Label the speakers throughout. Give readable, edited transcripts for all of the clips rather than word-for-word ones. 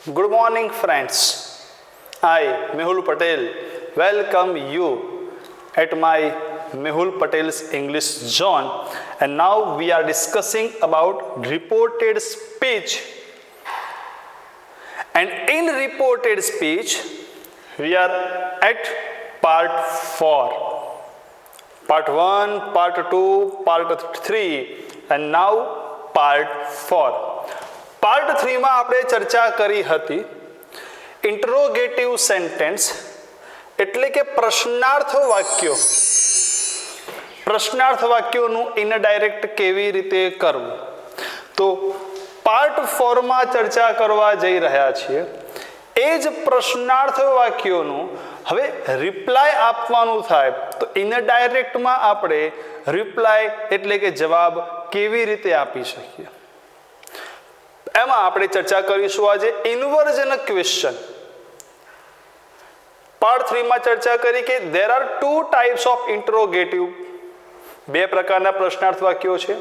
Speaker 1: Good morning, friends. I, Mehul Patel, welcome you at my Mehul Patel's English zone. And now we are discussing about reported speech. And in reported speech, we are at part 4. Part 1, part 2, part 3, and now part 4. Part 3 માં આપણે ચર્ચા કરી હતી interrogative sentence એટલે કે પ્રશ્નાર્થ વાક્યોનું indirect કેવી રીતે કરવું. તો પાર્ટ 4 માં ચર્ચા કરવા જઈ રહ્યા છીએ એ જ પ્રશ્નાર્થ વાક્યોનું હવે રિપ્લાય આપવાનું થાય તો ઇનડાયરેક્ટમાં આપણે રિપ્લાય એટલે કે જવાબ કેવી રીતે આપી શકીએ એમાં આપણે ચર્ચા કરીશું આજે ઇન્વર્ઝન ક્વેશ્ચન. પાર્ટ 3 માં ચર્ચા કરી કે there are two types of interrogative, બે પ્રકારના પ્રશ્નાર્થ વાક્યો છે.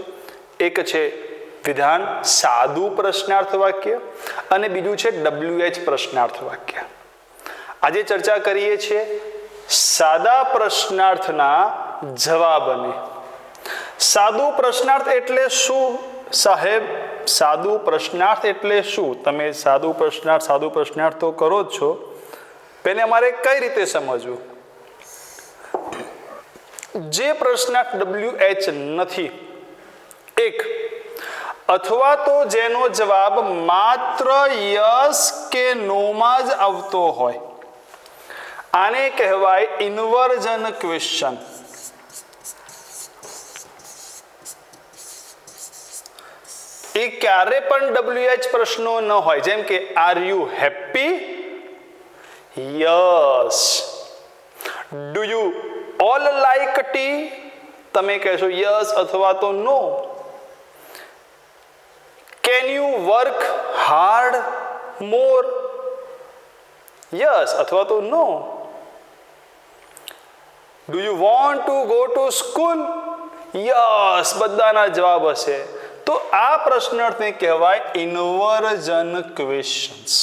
Speaker 1: એક છે વિધાન સાદું પ્રશ્નાર્થ વાક્ય અને બીજું છે WH પ્રશ્નાર્થ વાક્ય. આજે ચર્ચા કરીએ છીએ સાદા પ્રશ્નાર્થના જવાબની. સાદું પ્રશ્નાર્થ એટલે શું સાહેબ? સાદું પ્રશ્નાર્થ એટલે શું? તમે સાદું પ્રશ્નાર્થ તો કરો જ છો, તેને અમારે કઈ રીતે સમજવું? જે પ્રશ્નાર્થ WH નથી, એક અથવા તો જેનો જવાબ માત્ર યસ કે નો માં જ આવતો હોય, આને કહેવાય ઇન્વર્ઝન ક્વેશ્ચન. એ ક્યારે પણ WH પ્રશ્નો ન હોય, જેમ કે are you happy? Yes. Do you all like tea? તમે કહેશો યસ અથવા તો no. Can you work hard more? Yes અથવા તો no. Do you want to go to school? Yes બધાના જવાબ હશે. તો આ પ્રશ્નાર્થને કહેવાય ઇન્વર્ઝન ક્વેશ્ચન્સ.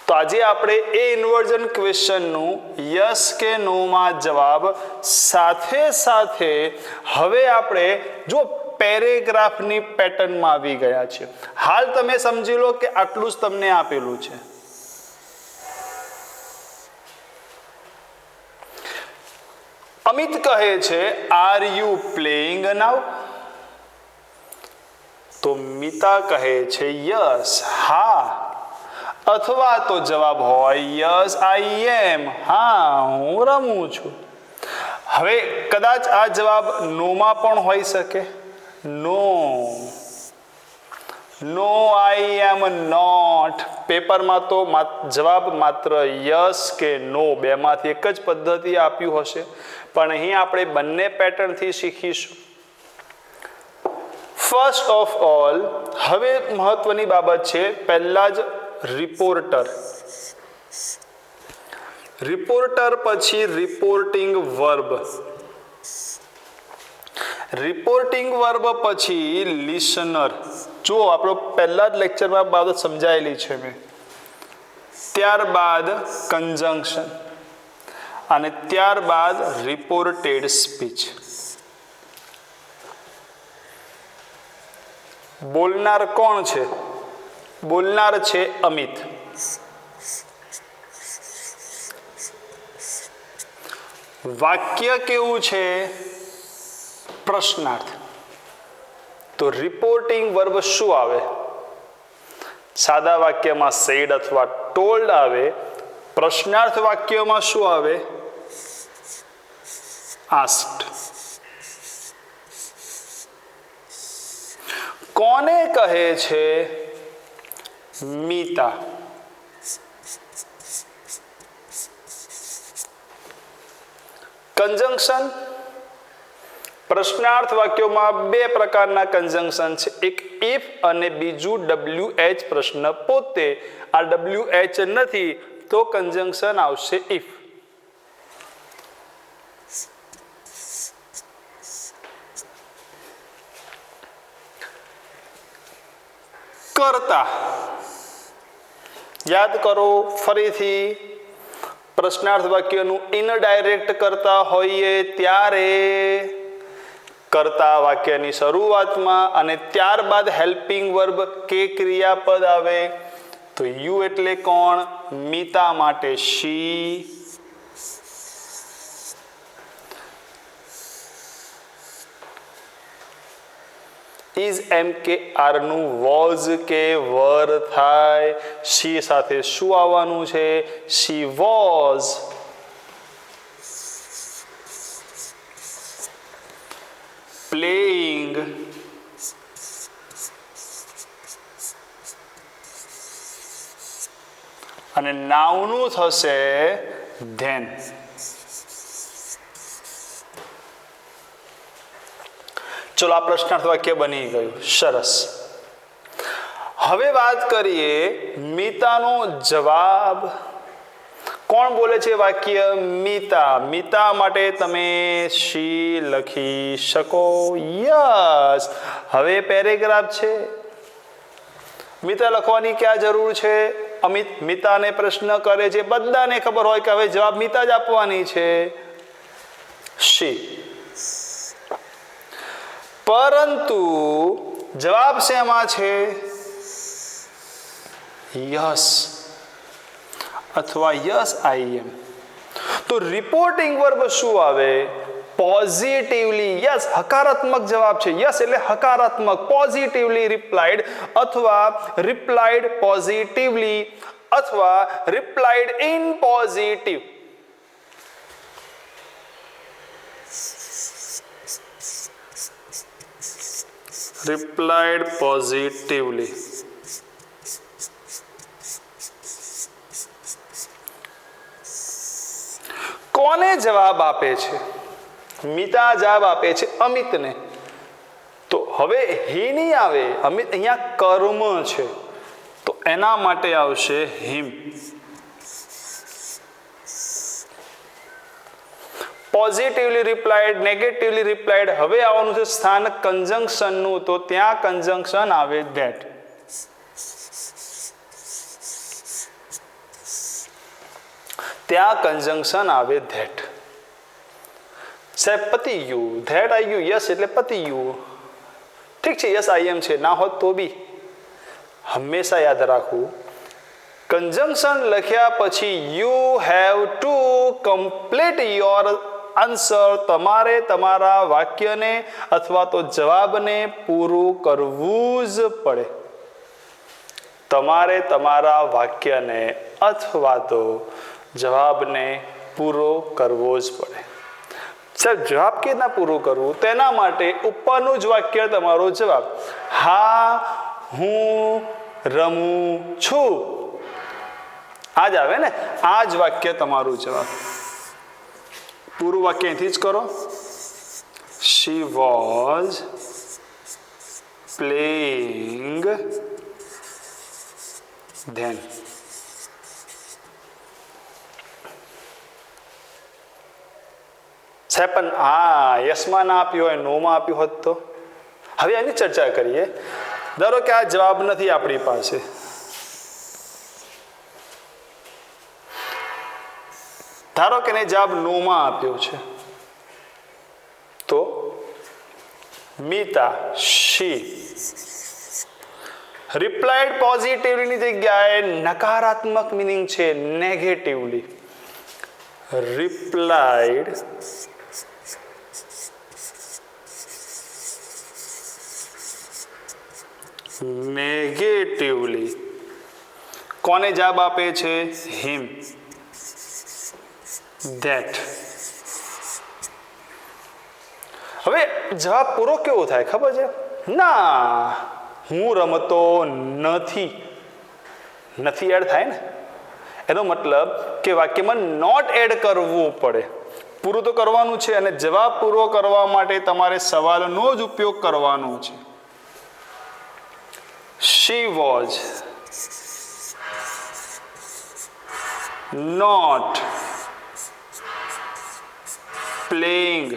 Speaker 1: તો આજે આપણે એ ઇન્વર્ઝન ક્વેશ્ચનનું યસ કે નો માં જવાબ સાથે સાથે હવે આપણે જો પેરેગ્રાફની પેટર્નમાં આવી ગયા છે. હાલ તમે સમજી લો કે આટલું જ તમને આપેલું છે. અમિત કહે છે આર યુ પ્લેઇંગ નાઉ? તો મિતા કહે છે યસ, હા. અથવા તો જવાબ હોય યસ આઈ એમ, હા હું રમું છું. હવે કદાચ આ જવાબ નો માં પણ હોઈ શકે. નો આઈ એમ નોટ. પેપરમાં તો જવાબ માત્ર યસ કે નો બેમાંથી એક જ પદ્ધતિ આપ્યું હશે, પણ અહીં આપણે બંને પેટર્નથી શીખીશું. ફર્સ્ટ ઓફ ઓલ, હવે મહત્વની બાબત છે પહેલા જ રિપોર્ટર પછી રિપોર્ટિંગ વર્બ, રિપોર્ટિંગ વર્બ પછી લિસનર. જો આપણો પહેલા જ લેક્ચરમાં બાબત સમજાયેલી છે મેં. ત્યારબાદ કંજંક્શન અને ત્યારબાદ રિપોર્ટેડ સ્પીચ. બોલનાર કોણ છે? બોલનાર છે અમિત. વાક્ય કેવું છે? પ્રશ્નાર્થ. તો રિપોર્ટિંગ વર્બ શું આવે? સાદા વાક્યમાં સેડ અથવા ટોલ્ડ આવે. પ્રશ્નાર્થ વાક્યમાં શું આવે? આસ્ક્ડ. કોને કહે છે? મીતા. કંજંક્શન. પ્રશ્નાર્થ વાક્યોમાં બે પ્રકારના કંજંક્શન છે, એક ઇફ અને બીજું WH. પ્રશ્ન પોતે આ WH નથી તો કંજંક્શન આવશે ઇફ. કરતા યાદ કરો ફરીથી, પ્રશ્નાર્થ વાક્યનું ઇનડાયરેક્ટ કરતા હોઈએ ત્યારે કર્તા વાક્યની શરૂઆતમાં અને ત્યારબાદ હેલ્પિંગ વર્બ કે ક્રિયાપદ આવે તો યુ એટલે કોણ? મિતા માટે શી, ઇઝ એમ કે આર નું વોઝ કે વર થાય, શી સાથે શું આવવાનું છે? શી વોઝ પ્લેઇંગ અને નાઉનું થશે ધેન. ચલો આ પ્રશ્નાર્થ વાક્ય બની ગયું, સરસ. હવે વાત કરીએ મિતાનો જવાબ. કોણ બોલે છે વાક્ય? મિતા. મિતા માટે તમે શી લખી શકો. યસ. હવે પેરેગ્રાફ છે. મિતા લખવાની ક્યાં જરૂર છે? અમિત મિતાને પ્રશ્ન કરે છે, બધાને ખબર હોય કે હવે જવાબ મિતા જ આપવાની છે, શી. પરંતુ જવાબ શેમાં છે? યસ અથવા યસ આઈ એમ. તો રિપોર્ટિંગ વર્બ શું આવે? પોઝિટિવલી. યસ હકારાત્મક જવાબ છે. યસ એટલે હકારાત્મક. પોઝિટિવલી રિપ્લાઇડ અથવા રિપ્લાઇડ પોઝિટિવલી અથવા replied in positive. Replied positively. કોને જવાબ આપે છે? મિતા જવાબ આપે છે અમિતને. તો હવે હી નહીં આવે, અમિત અહીંયા કર્મ છે તો એના માટે આવશે him. Positively replied, negatively replied. હવે આવવાનું છે સ્થાન કન્જંક્શનનું, તો ત્યાં કન્જંક્શન આવે ધેટ. ત્યાં કન્જંક્શન આવે ધેટ. સાહેબ પતી ગયું, ધેટ આવી ગયું, યસ એટલે પતી ગયું. ઠીક છે, યસ આઈ એમ છે, ના હોત તો બી હંમેશા યાદ રાખવું, કન્જંક્શન લખ્યા પછી you have to complete your answer. તમારે તમારા વાક્યને અથવા તો જવાબને પૂરું કરવું જ પડે. તમારે તમારા વાક્યને અથવા તો જવાબને પૂરો કરવો જ પડે. સાહેબ જવાબ કેવી રીતના પૂરું કરવું? તેના માટે ઉપરનું જ વાક્ય તમારો જવાબ. હા હું રમું છું, આ જ આવે ને, આ જ વાક્ય તમારું જવાબ. પૂરું વાક્ય અહીંથી જ કરો. She was playing then. સાહેબ પણ આ યસમાં ના આપ્યું હોય, નોમાં આપ્યું હોત તો? હવે એની ચર્ચા કરીએ. ધારો કે આ જવાબ નથી આપણી પાસે, ધારો કે એને જવાબ નોમાં આપ્યો છે, તો મિતા શી રિપ્લાઇડ પોઝિટિવલીની જગ્યાએ નકારાત્મક મિનિંગ છે નેગેટિવલી. Replied negatively. કોને જવાબ આપે છે? હિમ. ધેટ. હવે જવાબ પૂરો કેવો થાય ખબર છે? ના હું રમતો નથી. નથી એડ થાય ને, એનો મતલબ કે વાક્યમાં નોટ એડ કરવું પડે. પૂરું તો કરવાનું છે અને જવાબ પૂરો કરવા માટે તમારે સવાલનો જ ઉપયોગ કરવાનો છે. She was not playing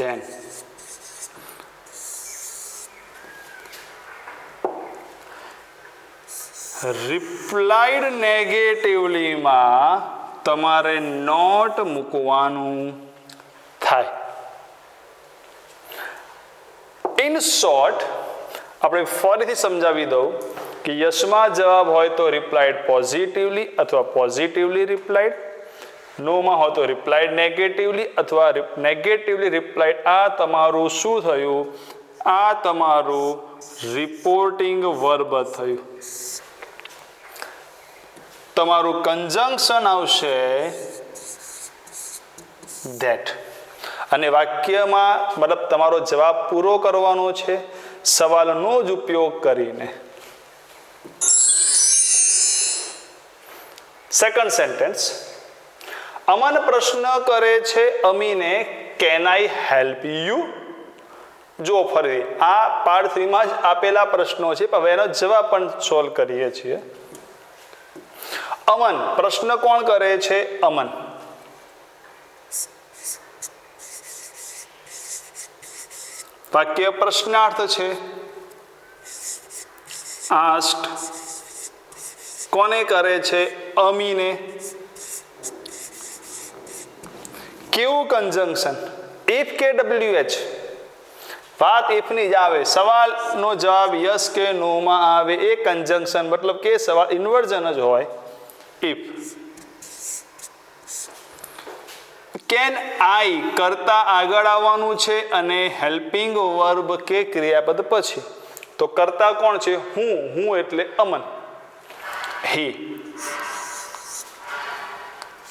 Speaker 1: then. Replied નેગેટિવલીમાં તમારે નોટ મૂકવાનું થાય. ઇન શોર્ટ આપણે ફરીથી સમજાવી દઉં કે યસમાં જવાબ હોય તો રિપ્લાઇડ પોઝિટિવલી અથવા પોઝિટિવલી રિપ્લાઇડ, નોમાં હોય તો રિપ્લાઇડ નેગેટિવલી અથવા નેગેટિવલી રિપ્લાઇડ. આ તમારું શું થયું? આ તમારું રિપોર્ટિંગ વર્બ થયું. તમારું કંજંક્શન આવશે ધેટ. અને વાક્યમાં મતલબ તમારો જવાબ પૂરો કરવાનો છે સવાલનો જ ઉપયોગ કરીને. સેકન્ડ સેન્ટેન્સ, અમન પ્રશ્ન કરે છે અમીને, કેન આઈ હેલ્પ યુ? જો ફરી આ પાર્ટ 3 માં જ આપેલા પ્રશ્નો છે, હવે એનો જવાબ પણ સોલ્વ કરીએ છીએ. અમન પ્રશ્ન કોણ કરે છે? અમન. વાક્ય પ્રશ્નાર્થ છે. આસ્ક્ડ કોને કરે છે? અમીને. કેવું કંજંક્શન? ઇફ કે WH. વાત ઇફની જ આવે, સવાલનો જવાબ યસ કે નો માં આવે એ કંજંક્શન, મતલબ કે સવાલ ઇન્વર્ઝન જ હોય. ઇફ. કેન આઈ કરતા આગળ આવવાનું છે અને હેલ્પિંગ વર્બ કે ક્રિયાપદ પછી. તો કરતા કોણ છે? હું એટલે અમન. હી.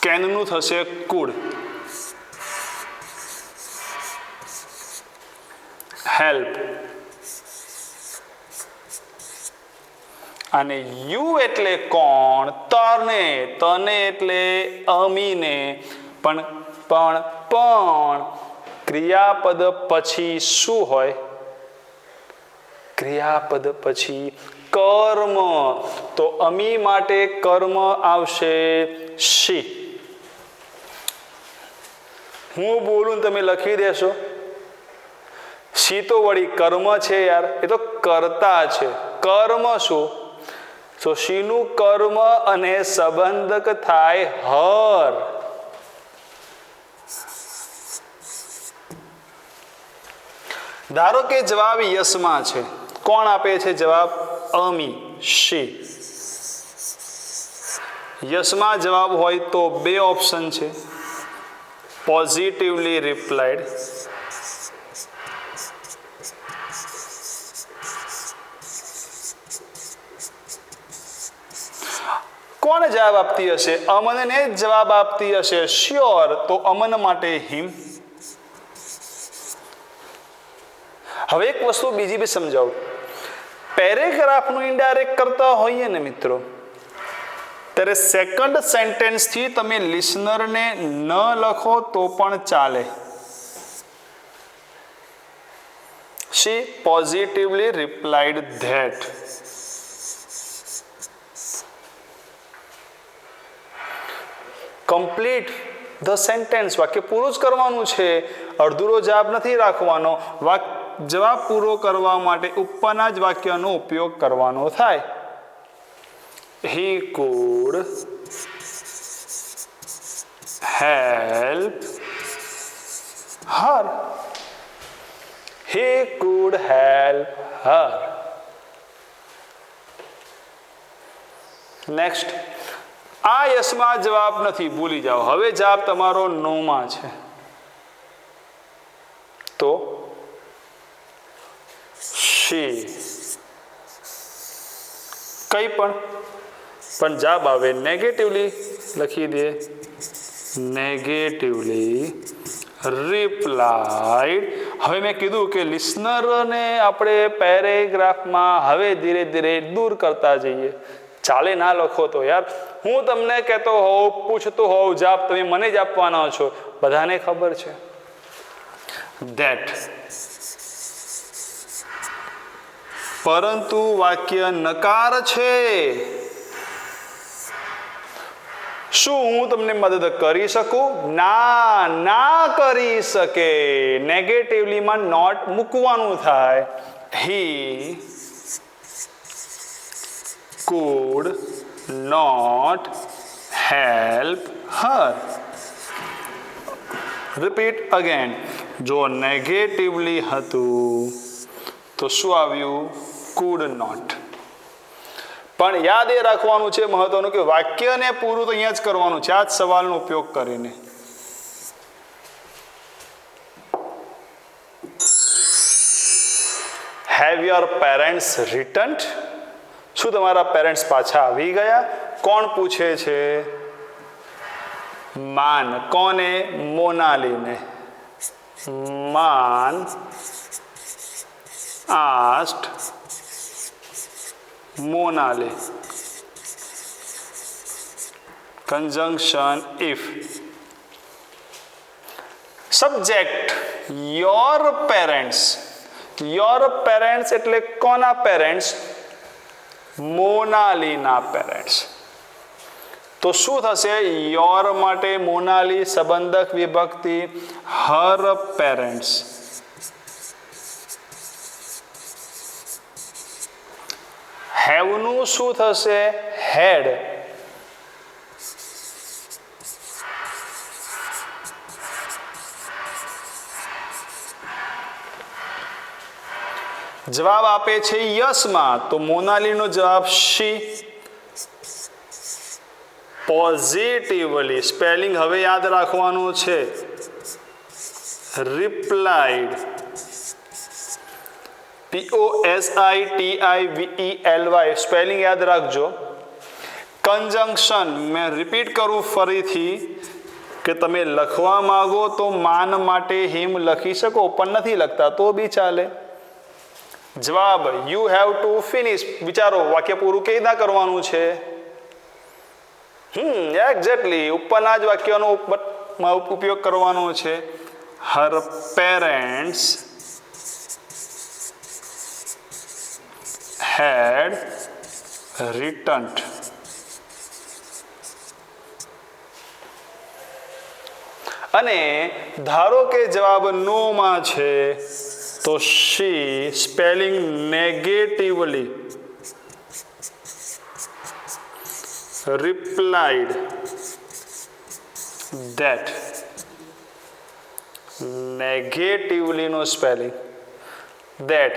Speaker 1: કેનનું થશે કુડ. હેલ્પ. અને યુ એટલે કોણ? તને એટલે અમીને. પણ ક્રિયાપદ પછી શું હોય? ક્રિયાપદ પછી કર્મ. તો અમી માટે કર્મ આવશે શી. હું બોલું તમે લખી દેશો. શી તો વળી કર્મ છે યાર, એ તો કરતા છે. કર્મ શું? તો શીનું કર્મ અને સંબંધક થાય હર. ધારો કે જવાબ યસમાં છે, કોણ આપે છે જવાબ? અમી, શી. યસમાં જવાબ હોય તો બે ઓપ્શન છે, પોઝિટિવલી રિપ્લાઇડ કોણ જવાબ આપતી હશે? અમનને જવાબ આપતી હશે શ્યોર, તો અમન માટે હિમ. હવે એક વસ્તુ બીજી બી સમજાવું. પેરેગ્રાફનું ઇનડાયરેક્ટ કરતા હોઈએ ને મિત્રો, ત્યારે સેકન્ડ સેન્ટેન્સથી તમે લિસનરને ન લખો તો પણ ચાલે. She positively replied that. Complete the sentence. વાક્ય પૂરું જ કરવાનું છે, અડધુરો જવાબ નથી રાખવાનો. જવાબ પૂરો કરવા માટે ઉપરના જ વાક્યનો ઉપયોગ કરવાનો થાય. He could help her. He could help her. Next. આ યસમાં જવાબ નથી, ભૂલી જાઓ. હવે જવાબ તમારો નોમાં છે. તો શી કઈ પણ જવાબ આવે નેગેટિવલી લખી દે. Negatively replied. હવે મેં કીધું કે લિસનરને આપણે પેરેગ્રાફમાં હવે ધીરે ધીરે દૂર કરતા જઈએ. ચાલે ના લખો તો યાર, હું તમને કહેતો હોઉં, પૂછતો હોઉં, જવાબ તમે મને જ આપવાના છો, બધાને ખબર છે. ધેટ. પરંતુ વાક્ય નકાર છે. શું હું તમને મદદ કરી શકું? ના કરી શકે. નેગેટિવલીમાં નોટ મૂકવાનું થાય. હી could not help her. Repeat again. જો નેગેટિવલી હતું તો શું આવ્યું? could not. પણ યાદ એ રાખવાનું છે મહત્વનું કે વાક્યને પૂરું તો અહીંયા જ કરવાનું છે, આ જ સવાલનો ઉપયોગ કરીને. Have your parents returned? શું તમારા પેરેન્ટ્સ પાછા આવી ગયા? કોણ પૂછે છે? માન. કોને? મોનાલીને. માન asked Monali. Conjunction if. Subject your parents. Your parents એટલે કોના પેરેન્ટ્સ? મોનાલીના પેરેન્ટ્સ. તો શું થશે? યોર માટે મોનાલી સંબંધક વિભક્તિ હર પેરેન્ટ્સ. હેવ નું શું થશે? હેડ. જવાબ આપે છે યસમાં, તો મોનાલીનો જવાબ શી. પોઝિટિવલી સ્પેલિંગ હવે યાદ રાખવાનું છે. રિપ્લાઇડ. POSITIVELY સ્પેલિંગ યાદ રાખજો. કંજંક્શન મેં રિપીટ કરું ફરીથી કે તમે લખવા માંગો તો માન માટે હિમ લખી શકો, પણ નથી લખતા તો બી ચાલે. જવાબ યુ હેવ ટુ ફિનિશ. વિચારો વાક્ય પૂરું કેવી રીતના કરવાનું છે? એક્ઝેક્ટલી ઉપરના જ વાક્યનો ઉપયોગ કરવાનો છે. Her parents had returned. અને ધારો કે જવાબ નો માં છે તો she spelling negatively replied that. Negatively નો સ્પેલિંગ that.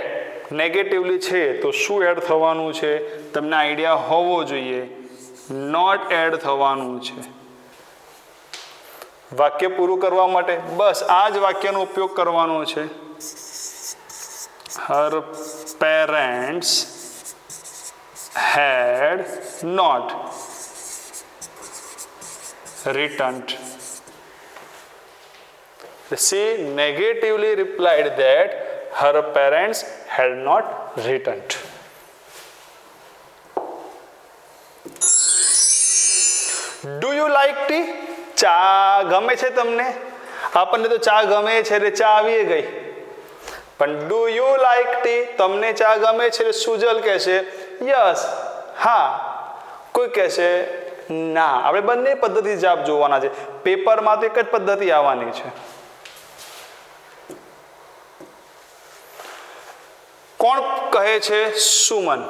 Speaker 1: નેગેટિવલી છે તો શું એડ થવાનું છે? તમને આઈડિયા હોવો જોઈએ. નોટ એડ થવાનું છે. વાક્ય પૂરું કરવા માટે બસ આ જ વાક્યનો ઉપયોગ કરવાનો છે. Her parents had not returned. She negatively replied that her parents had not returned. Do you like tea? ચા ગમે છે તમને? આપણને તો ચા ગમે છે એટલે ચા આવી ગઈ. પણ ડુ યુ લાઈક ટી? તમને ચા ગમે છે એટલે સુજલ કહેશે યસ, હા. કોઈ કહેશે ના. આપણે બંને પદ્ધતિ જવાબ જોવાના છે. પેપરમાં તો એક જ પદ્ધતિ આવવાની છે. કોણ કહે છે? સુમન.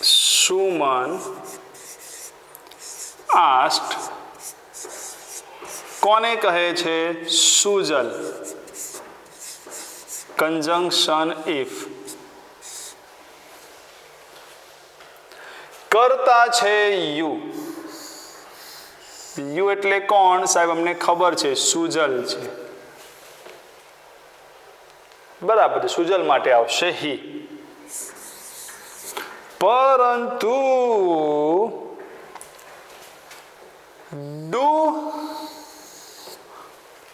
Speaker 1: સુમન asked. કોને કહે છે? સુજલ. conjunction if. કરતા છે યુ. યુ એટલે કોણ? સાહેબ અમને ખબર છે, સુજલ છે. બરાબર છે, સુજલ માટે આવશે હી. પરંતુ ડુ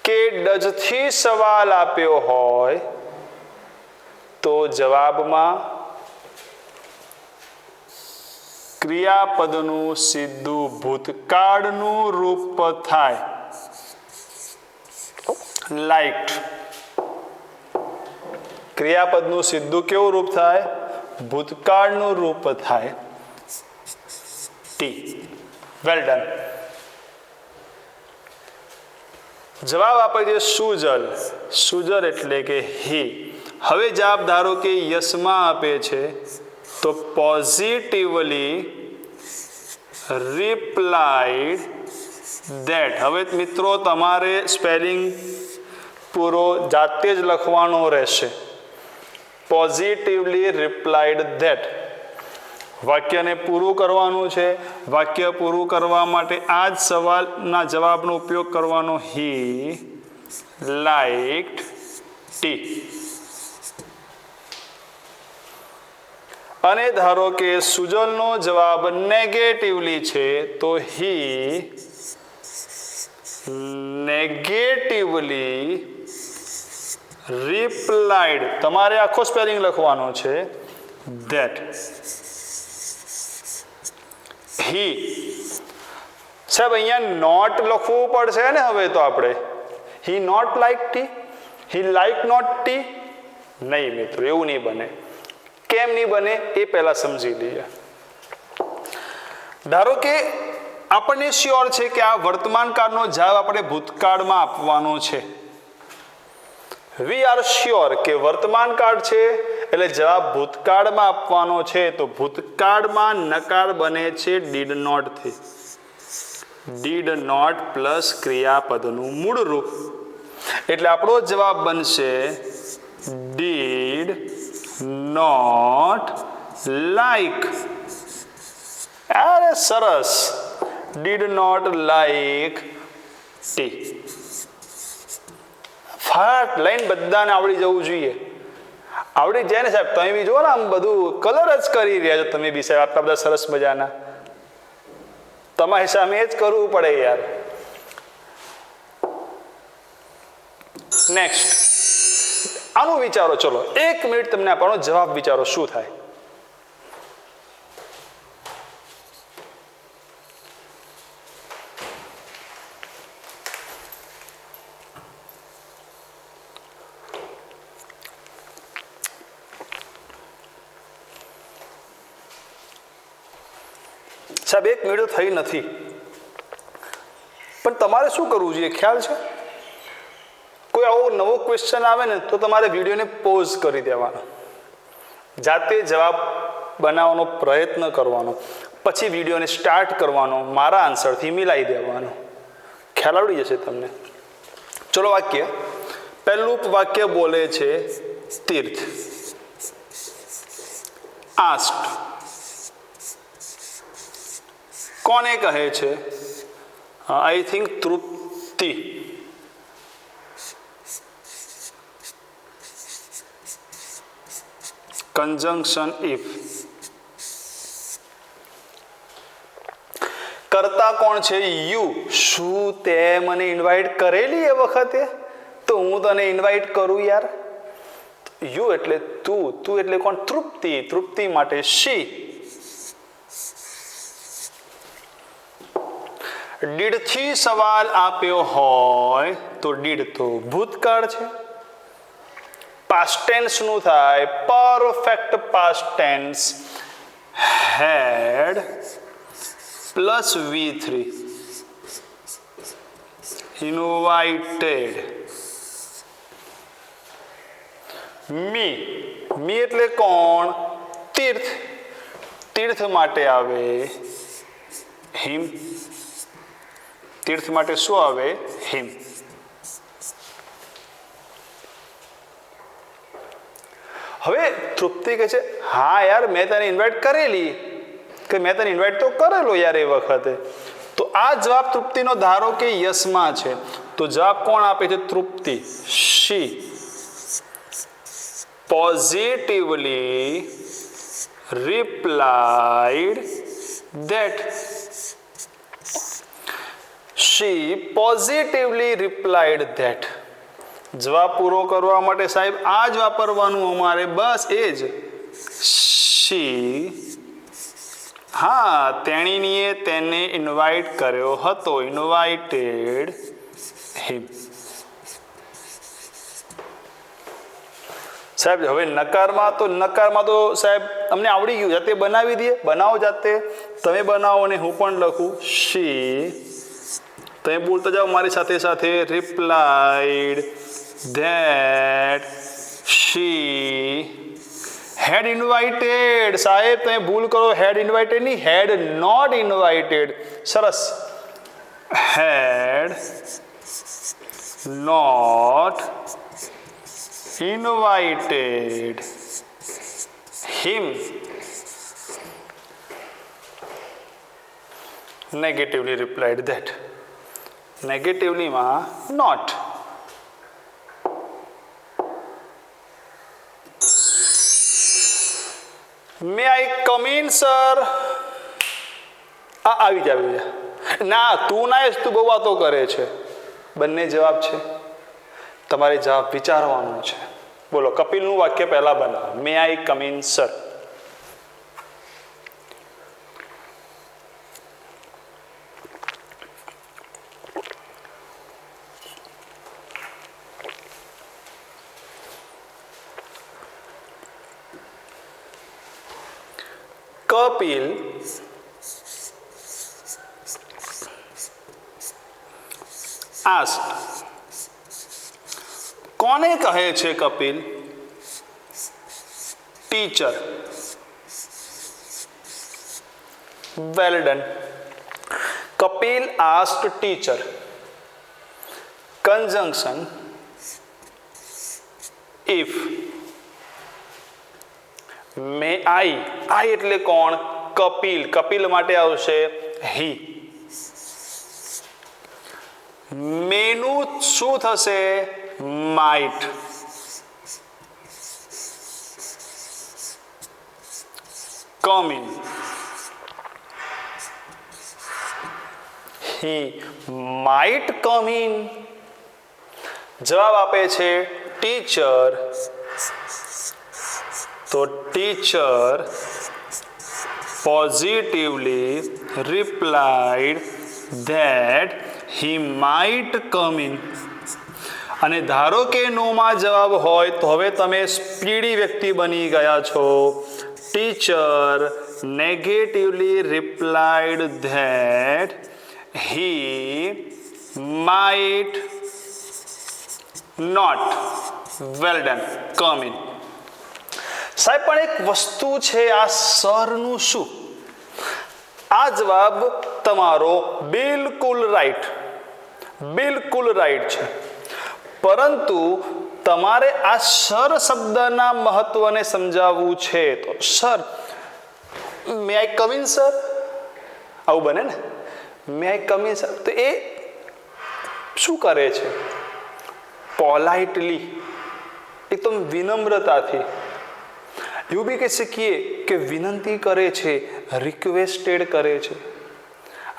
Speaker 1: કે ડઝથી સવાલ આપ્યો હોય તો જવાબમાં ક્રિયાપદનું સીધું ભૂતકાળનું રૂપ થાય. લાઇક્ડ. ક્રિયાપદનું સીધું કેવું રૂપ થાય? ભૂતકાળનું રૂપ થાય. ટી. Well done. જવાબ આપે છે સુજલ. સુજલ એટલે કે હી. હવે જવાબ ધારો કે યસમાં આપે છે તો પોઝિટિવલી રિપ્લાઇડ ધેટ. હવે મિત્રો તમારે સ્પેલિંગ પૂરો જાતે જ લખવાનો રહેશે. Positively replied that. વાક્યને પૂરું કરવાનું છે. વાક્ય પૂરું કરવા માટે આ જ સવાલના જવાબનો ઉપયોગ કરવાનો. હી લાઇક્ડ ટી. અને ધારો કે સુજલનો જવાબ નેગેટિવલી છે તો હી નેગેટિવલી રિપ્લાઇડ. તમારે આખો સ્પેલિંગ લખવાનો છે ધેટ. હી સાહેબ અહીંયા નોટ લખવું પડશે ને. હવે તો આપણે he not like tea, he like not tea. નહીં મિત્રો, એવું નહીં બને. કેમ નહીં બને એ પહેલા સમજી લઈએ. ધારો કે આપણને શ્યોર છે કે આ વર્તમાન કાળનો જવાબ આપણે ભૂતકાળમાં આપવાનો છે. વી આર શ્યોર કે વર્તમાન કાળ છે એટલે જવાબ ભૂતકાળમાં આપવાનો છે. તો ભૂતકાળમાં નકાર બને છે ડીડ નોટ થી. ડીડ નોટ પ્લસ ક્રિયાપદનું મૂળ રૂપ. એટલે આપણો જવાબ બનશે ડીડ નોટ લાઈક. અરે સરસ. Did not like tea. ફાટ લાઈન બધાને આવડી જવું જોઈએ. આવડી જાય ને સાહેબ. તમે બી જુઓ ને, આમ બધું કલર જ કરી રહ્યા છો તમે બી સાહેબ. આટલા બધા સરસ મજાના. તમારી સામે જ કરવું પડે યાર. નેક્સ્ટ આનું વિચારો. ચલો 1 મિનિટ તમને આપવાનો. જવાબ વિચારો શું થાય. સાહેબ 1 મિનિટ થઈ નથી, પણ તમારે શું કરવું જોઈએ ખ્યાલ છે? કોઈ આવો નવો ક્વેશ્ચન આવે ને તો તમારે વિડીયોને પોઝ કરી દેવાનો, જાતે જવાબ બનાવવાનો પ્રયત્ન કરવાનો, પછી વિડીયોને સ્ટાર્ટ કરવાનો, મારા આન્સરથી મિલાવી દેવાનો. ખ્યાલ આવડી જશે તમને. ચલો વાક્ય. પહેલું વાક્ય બોલે છે તીર્થ. આસ્ક્ડ કોને કહે છે? I think Trupti. Conjunction if. કરતા કોણ છે? યુ. શું તે મને ઇન્વાઇટ કરેલી એ વખતે? તો હું તને ઇન્વાઇટ કરું યાર. યુ એટલે તું. તું એટલે કોણ? તૃપ્તિ. તૃપ્તિ માટે શી. ડીડ થી સવાલ આપ્યો હોય તો ડીડ તો ભૂતકાળ છે. પાસ્ટ ટેન્સ નું થાય perfect past tense. Had plus V3. Invited. મી. મી એટલે કોણ? તીર્થ. તીર્થ માટે આવે હિમ. તીર્થ માટે શું આવે? હિમ. હવે તૃપ્તિ કહે છે હા યાર મેં તને ઇન્વાઇટ કરેલી. કે મેં તને ઇન્વાઇટ તો કરેલો યાર એ વખતે. તો આ જવાબ તૃપ્તિનો ધારો કે યસમાં છે. તો જવાબ કોણ આપે છે? Trupti. She positively replied that. She positively replied that. જવાબ પૂરો કરવા માટે સાહેબ આ જ વાપરવાનું અમારે. બસ એ જ. she. હા, તેણીએ તેને ઇન્વાઇટ કર્યો હતો. ઇન્વાઇટેડ હિમ. સાહેબ હવે નકારમાં તો સાહેબ અમને આવડી ગયું. જાતે બનાવી દઈએ. બનાવો જાતે. તમે બનાવો અને હું પણ લખું. she. તમે બોલતા જાઓ મારી સાથે સાથે. Replied that she had invited. સાહેબ તમે ભૂલ કરો, હેડ ઇન્વાઇટેડ નહીં, હેડ નોટ ઇન્વાઇટેડ. સરસ. Had not invited him. Negatively replied that. Negatively માં not. May I come in, sir? આવી જા. ના તું ના તું બહુ વાતો કરે છે. બંને જવાબ છે, તમારે જવાબ વિચારવાનો છે. બોલો, કપિલનું વાક્ય પહેલા બનાવો. May I come in, sir? Kapil asked. કોને કહે છે Kapil? Teacher. Well done. Kapil asked teacher. Conjunction if. May I એટલે કોણ? કપિલ. કપિલ માટે આવશે હી. મેનું શું થશે? Might. Come in. He might come in. જવાબ આપે છે ટીચર. તો teacher positively replied that he might come in. અને ધારો કે નોમાં જવાબ હોય તો હવે તમે સ્પીડી વ્યક્તિ બની ગયા છો. Teacher negatively replied that he might not. Well done. Come in. સાહેબ પણ એક વસ્તુ છે, આ સરનું શું? આ જવાબ તમારો બિલકુલ રાઈટ, બિલકુલ રાઈટ છે. પરંતુ તમારે આ સર શબ્દના મહત્વને સમજાવવું છે. તો sir, may I come in sir, આવું બને ને? મે આઈ કમ ઇન સર, તો એ શું કરે છે? પોલાઇટલી, એકદમ વિનમ્રતાથી. એવું બી કહી શકીએ કે વિનંતી કરે છે, રિક્વેસ્ટેડ કરે છે.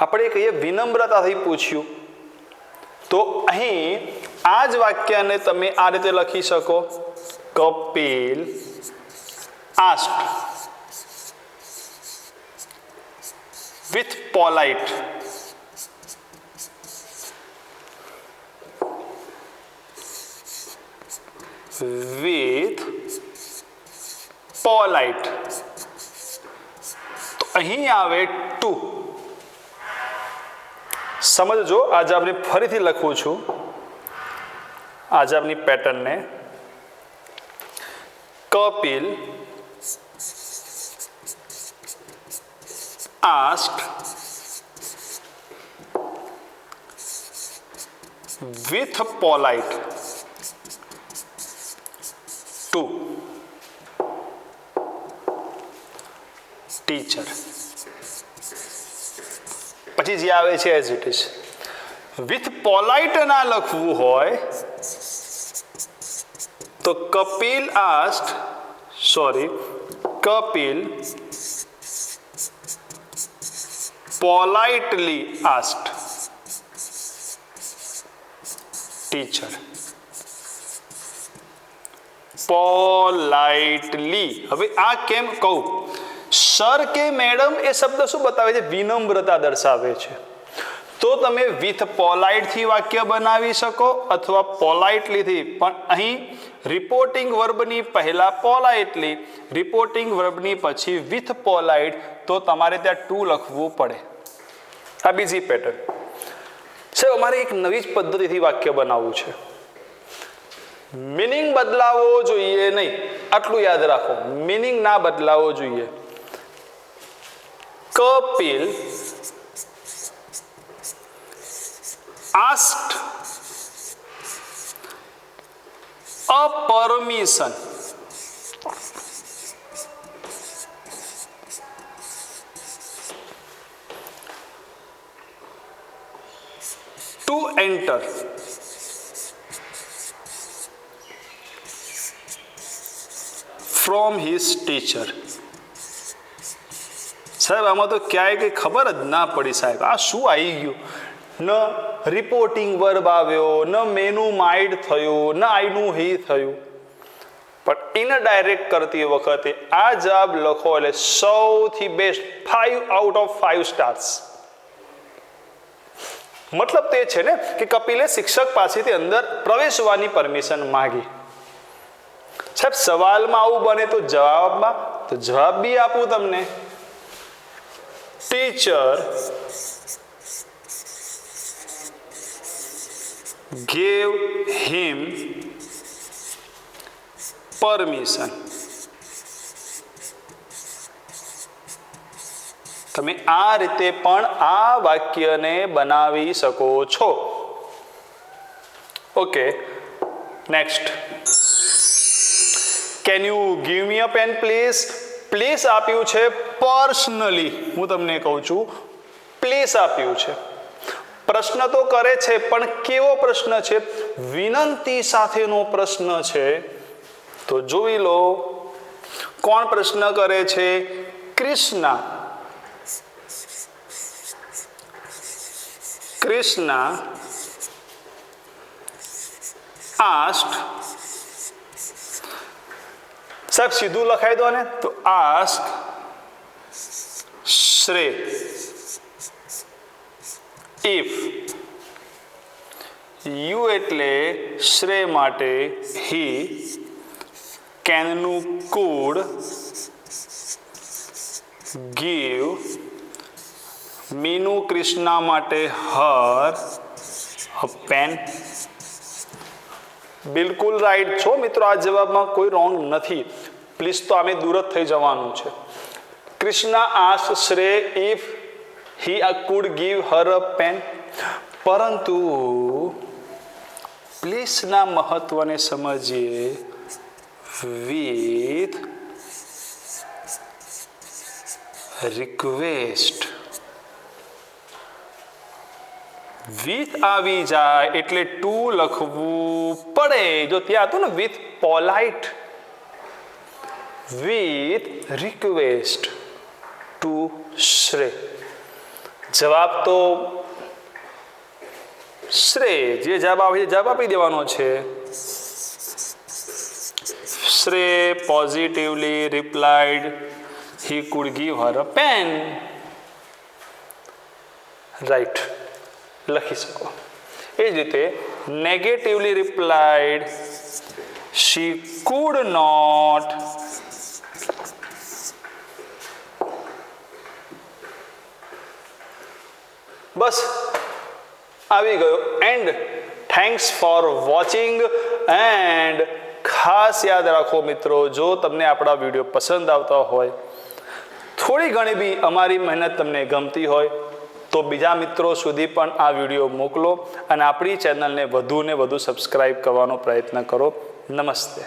Speaker 1: આપણે કહીએ વિનમ્રતાથી પૂછ્યું. તો અહીં આ જ વાક્યને તમે આ રીતે લખી શકો. Kapil asked with polite. with polite. તો અહીં આવે ટુ. સમજજો, આજે આપણે ફરીથી લખું છું આજે આપની પેટર્નને. Kapil asked with polite to teacher. પછી જે આવે છે as it is. With polite ના લખવું હોય તો Kapil asked, Kapil politely asked teacher. Politely. હવે આ કેમ કહું? સર કે મેડમ એ શબ્દ શું બતાવે છે? વિનમ્રતા દર્શાવે છે. તો તમે વિથ પોલાઇટથી વાક્ય બનાવી શકો અથવા પોલાઇટલીથી. પણ અહીં રિપોર્ટિંગ વર્બની પહેલા પોલાઇટલી, રિપોર્ટિંગ વર્બની પછી વિથ પોલાઇટ, તો તમારે ત્યાં ટુ લખવું પડે. આ બીજી પેટર્ન. સાહેબ અમારે એક નવી જ પદ્ધતિથી વાક્ય બનાવવું છે. મિનિંગ બદલાવો જોઈએ નહીં. આટલું યાદ રાખો, મીનિંગ ના બદલાવો જોઈએ. Kapil asked a permission to enter from his teacher. સાહેબ આમાં તો ક્યાંય કંઈ ખબર જ ના પડી સાહેબ, આ શું આવી ગયું? ન રિપોર્ટિંગ વર્બ આવ્યો, ન મેનુ માઇડ થયું, ન આઈનું હી થયું. પણ ઇનડાયરેક્ટ કરતી વખતે આ જવાબ લખો એટલે સૌથી બેસ્ટ 5 out of 5 સ્ટાર્સ. મતલબ તે છે ને કે કપિલે શિક્ષક પાસેથી અંદર પ્રવેશવાની પરમિશન માંગી. સાહેબ સવાલમાં આવું બને તો જવાબમાં, તો જવાબ બી આપું તમને. Teacher gave him permission. તમે આ રીતે પણ આ વાક્યને બનાવી શકો છો. Okay, next. Can you give me a pen please? Please આપ્યું છે પર્સનલી, હું તમને કહું છું પ્લીઝ આપ્યું છે. પ્રશ્ન તો કરે છે પણ કેવો પ્રશ્ન છે? વિનંતી સાથેનો પ્રશ્ન છે. તો જોઈ લો કોણ પ્રશ્ન કરે છે? કૃષ્ણા. કૃષ્ણા asked, સાહેબ સીધું લખાઈ દો ને, તો ask Shrey if you એટલે શ્રેય માટે he, કેનનું could give, Meenu Krishna માટે her a pen. બિલકુલ રાઈટ છો મિત્રો, આ જવાબમાં કોઈ રોંગ નથી. પ્લીઝ તો આમે દૂર જ થઈ જવાનું છે. Krishna asked Shrey if he could give her a pen. પરંતુ પ્લીઝના મહત્વને સમજીએ. with request. વિથ આવી જાય એટલે ટુ લખવું પડે. જો ત્યાં હતું ને with polite, with request two શ્રેય. જવાબ તો શ્રેય જે જવાબ આવે જવાબ આપી દેવાનો છે. શ્રેય positively replied he could give her a pen. Right લખી શકો. એ જ રીતે negatively replied she could not બસ આવી ગયો. And thanks for watching. And ખાસ યાદ રાખો મિત્રો, જો તમને આપણા વિડીયો પસંદ આવતા હોય, થોડી ઘણી બી અમારી મહેનત તમને ગમતી હોય, તો બીજા મિત્રો સુધી પણ આ વિડીયો મોકલો અને આપણી ચેનલને વધુ ને વધુ સબસ્ક્રાઈબ કરવાનો પ્રયત્ન કરો. નમસ્તે.